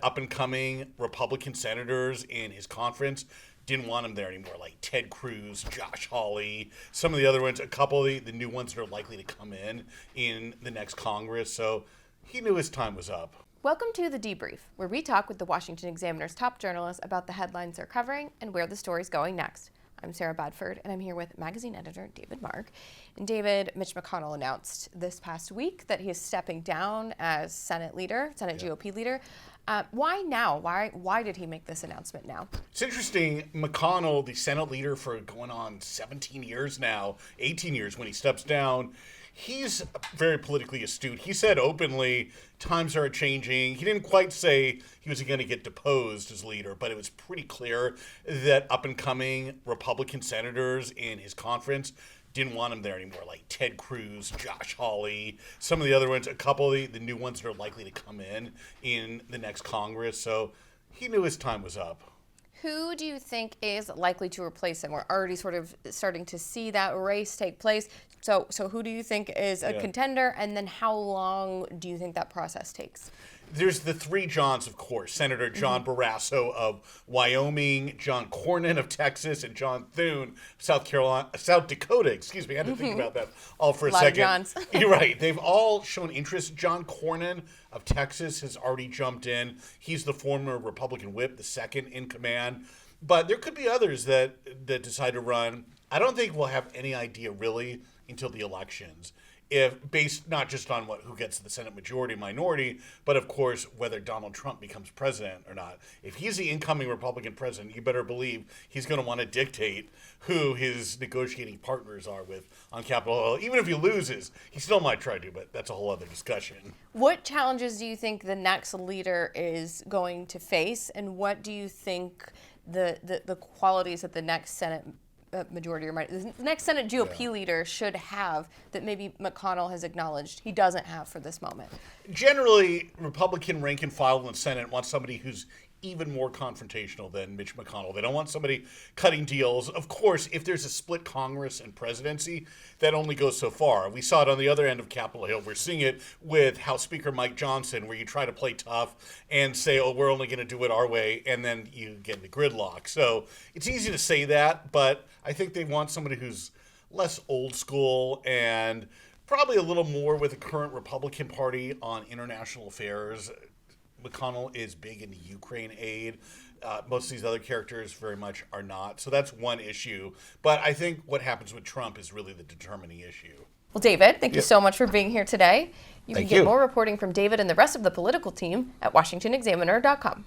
up-and-coming Republican senators in his conference didn't want him there anymore, like Ted Cruz, Josh Hawley, some of the other ones, a couple of the new ones that are likely to come in the next Congress. So he knew his time was up. Welcome to The Debrief, where we talk with the Washington Examiner's top journalists about the headlines they're covering and where the story's going next. I'm Sarah Bedford, and I'm here with magazine editor David Mark. And David, Mitch McConnell announced this past week that he is stepping down as Senate GOP leader. Why now? Why did he make this announcement now? It's interesting. McConnell, the Senate leader for going on 17 years now, 18 years when he steps down, he's very politically astute. He said openly, times are changing. He didn't quite say he was going to get deposed as leader, but it was pretty clear that up-and-coming Republican senators in his conference didn't want him there anymore, like Ted Cruz, Josh Hawley, some of the other ones, a couple of the new ones that are likely to come in the next Congress. So he knew his time was up. Who do you think is likely to replace him? We're already sort of starting to see that race take place. So who do you think is a contender, and then how long do you think that process takes? There's the three Johns, of course. Senator John Barrasso of Wyoming, John Cornyn of Texas, and John Thune, South Dakota. Excuse me, I had to think about that all for a second. Lot of Johns. You're right. They've all shown interest. John Cornyn of Texas has already jumped in. He's the former Republican whip, the second in command. But there could be others that decide to run. I don't think we'll have any idea really until the elections, if based not just on who gets the Senate majority minority, but of course whether Donald Trump becomes president or not. If he's the incoming Republican president, you better believe he's going to want to dictate who his negotiating partners are with on Capitol Hill. Even if he loses, he still might try to, but that's a whole other discussion. What challenges do you think the next leader is going to face, and what do you think the qualities that the next Senate majority or the next Senate GOP leader should have that maybe McConnell has acknowledged he doesn't have for this moment? Generally, Republican rank and file in the Senate wants somebody who's even more confrontational than Mitch McConnell. They don't want somebody cutting deals. Of course, if there's a split Congress and presidency, that only goes so far. We saw it on the other end of Capitol Hill. We're seeing it with House Speaker Mike Johnson, where you try to play tough and say, oh, we're only going to do it our way, and then you get into gridlock. So it's easy to say that, but I think they want somebody who's less old school and probably a little more with the current Republican Party on international affairs. McConnell is big into Ukraine aid. Most of these other characters very much are not. So that's one issue. But I think what happens with Trump is really the determining issue. Well, David, thank you so much for being here today. You can Thank get you. more reporting from David and the rest of the political team at WashingtonExaminer.com.